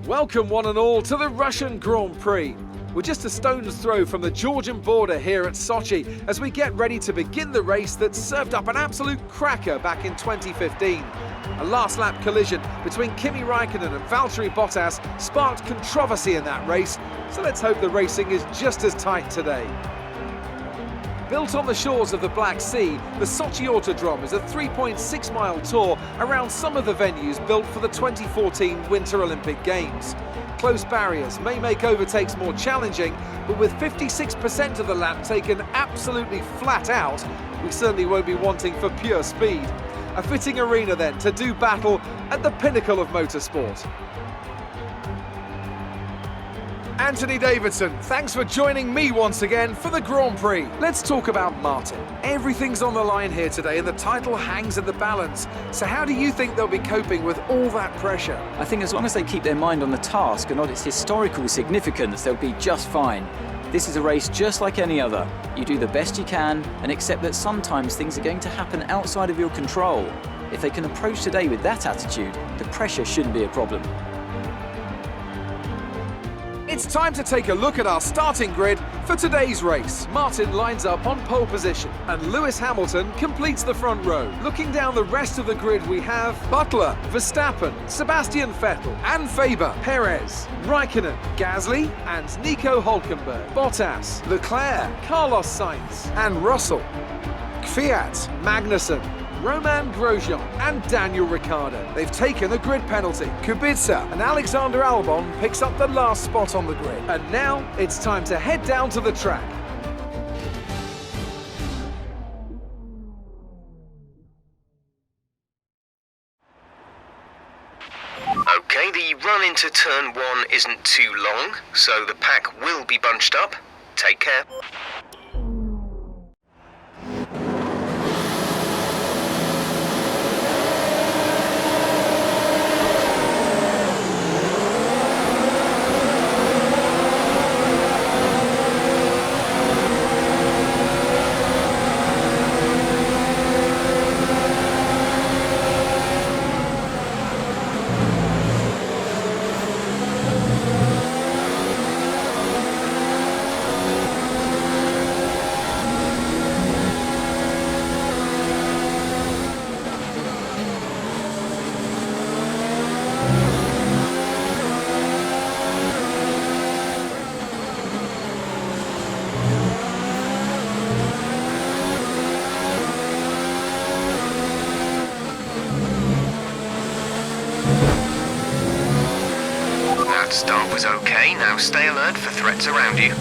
Welcome one and all to the Russian Grand Prix. We're just a stone's throw from the Georgian border here at Sochi as we get ready to begin the race that served up an absolute cracker back in 2015. A last lap collision between Kimi Raikkonen and Valtteri Bottas sparked controversy in that race, so let's hope the racing is just as tight today. Built on the shores of the Black Sea, the Sochi Autodrome is a 3.6-mile tour around some of the venues built for the 2014 Winter Olympic Games. Close barriers may make overtakes more challenging, but with 56% of the lap taken absolutely flat out, we certainly won't be wanting for pure speed. A fitting arena then to do battle at the pinnacle of motorsport. Anthony Davidson, thanks for joining me once again for the Grand Prix. Let's talk about Martin. Everything's on the line here today and the title hangs in the balance. So how do you think they'll be coping with all that pressure? I think as long as they keep their mind on the task and not its historical significance, they'll be just fine. This is a race just like any other. You do the best you can and accept that sometimes things are going to happen outside of your control. If they can approach today with that attitude, the pressure shouldn't be a problem. It's time to take a look at our starting grid for today's race. Martin lines up on pole position and Lewis Hamilton completes the front row. Looking down the rest of the grid, we have Butler, Verstappen, Sebastian Vettel and Faber, Perez, Raikkonen, Gasly and Nico Hülkenberg, Bottas, Leclerc, Carlos Sainz and Russell, Kvyat, Magnussen, Roman Grosjean and Daniel Ricciardo. They've taken a grid penalty. Kubica and Alexander Albon picks up the last spot on the grid. And now it's time to head down to the track. Okay, the run into turn 1 isn't too long, so the pack will be bunched up. Take care. That start was okay, now stay alert for threats around you.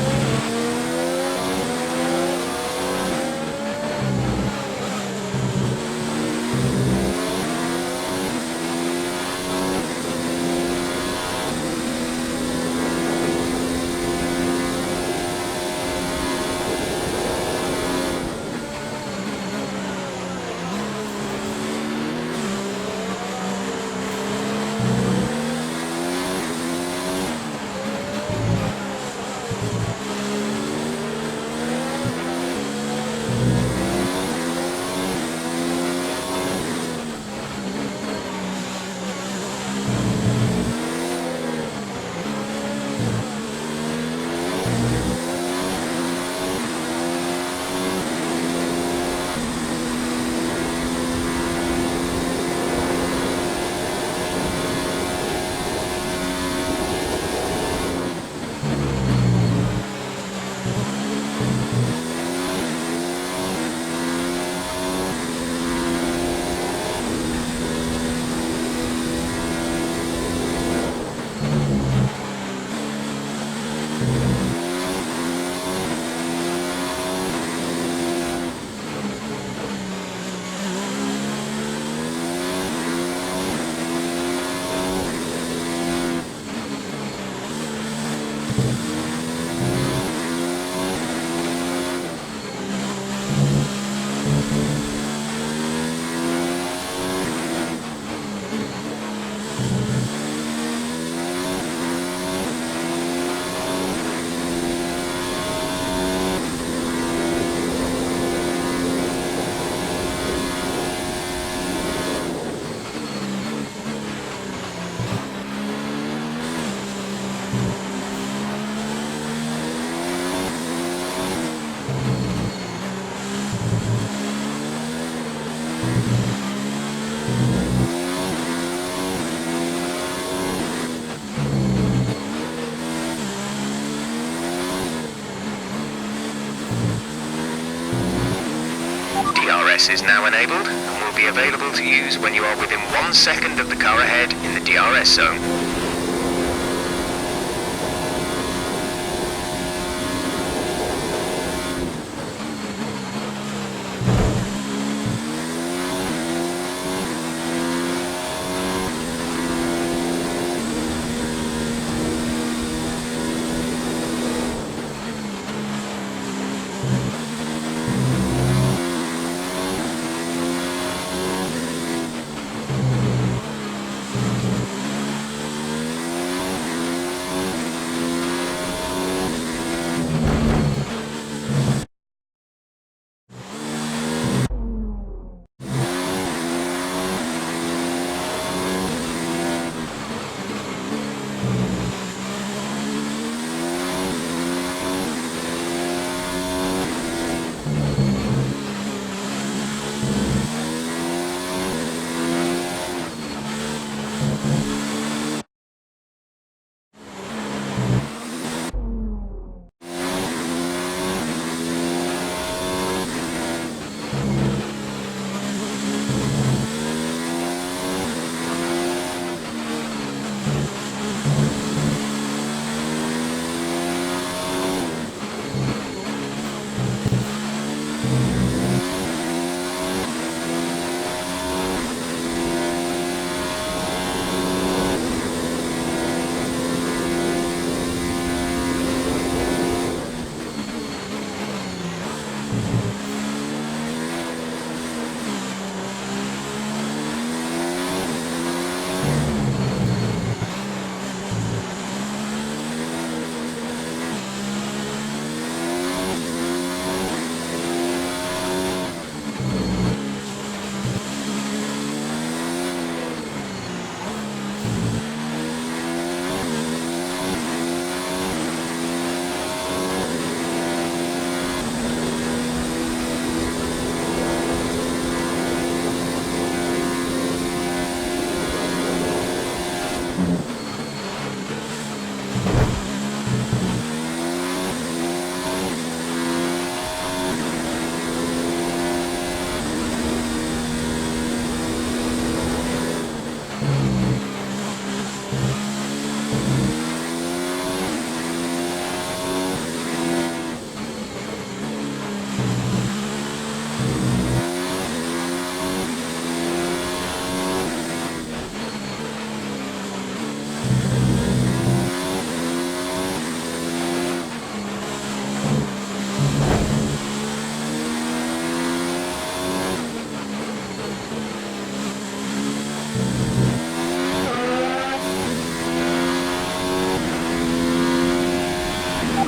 DRS is now enabled and will be available to use when you are within 1 second of the car ahead in the DRS zone.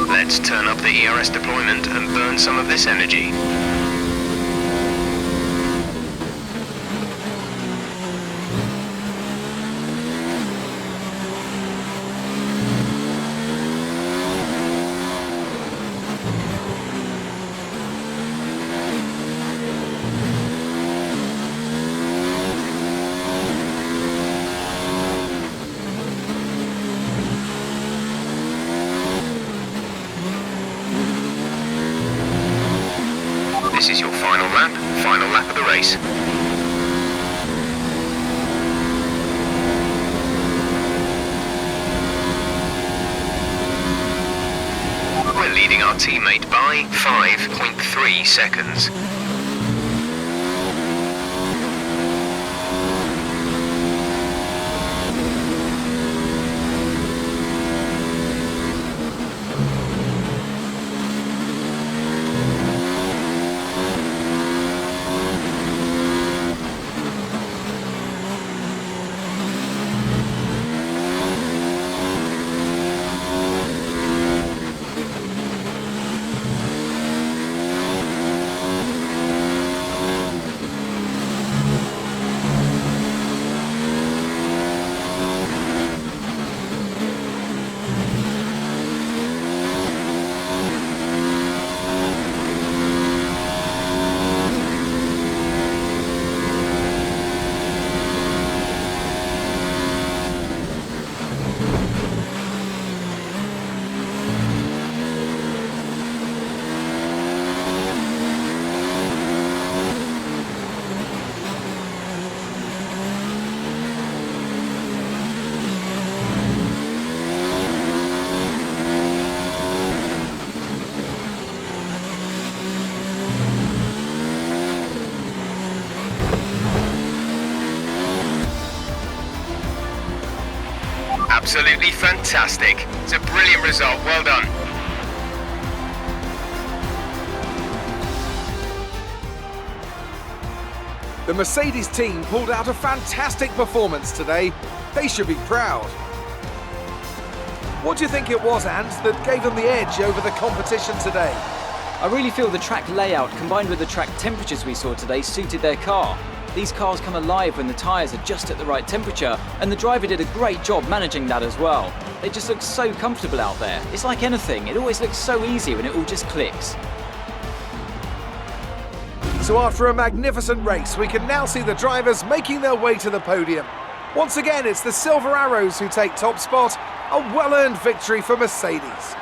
Let's turn up the ERS deployment and burn some of this energy. This is your final lap of the race. We're leading our teammate by 5.3 seconds. Absolutely fantastic. It's a brilliant result. Well done. The Mercedes team pulled out a fantastic performance today. They should be proud. What do you think it was, Ant, that gave them the edge over the competition today? I really feel the track layout combined with the track temperatures we saw today suited their car. These cars come alive when the tyres are just at the right temperature, and the driver did a great job managing that as well. They just look so comfortable out there. It's like anything, it always looks so easy when it all just clicks. So after a magnificent race, we can now see the drivers making their way to the podium. Once again, it's the Silver Arrows who take top spot, a well-earned victory for Mercedes.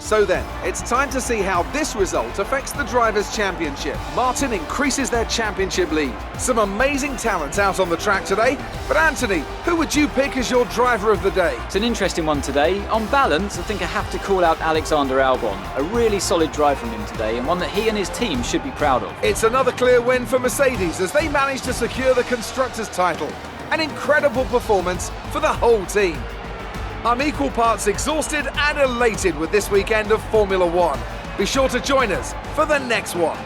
So then, it's time to see how this result affects the Drivers' Championship. Martin increases their championship lead. Some amazing talent out on the track today. But Anthony, who would you pick as your driver of the day? It's an interesting one today. On balance, I think I have to call out Alexander Albon. A really solid drive from him today, and one that he and his team should be proud of. It's another clear win for Mercedes as they managed to secure the Constructors' title. An incredible performance for the whole team. I'm equal parts exhausted and elated with this weekend of Formula One. Be sure to join us for the next one.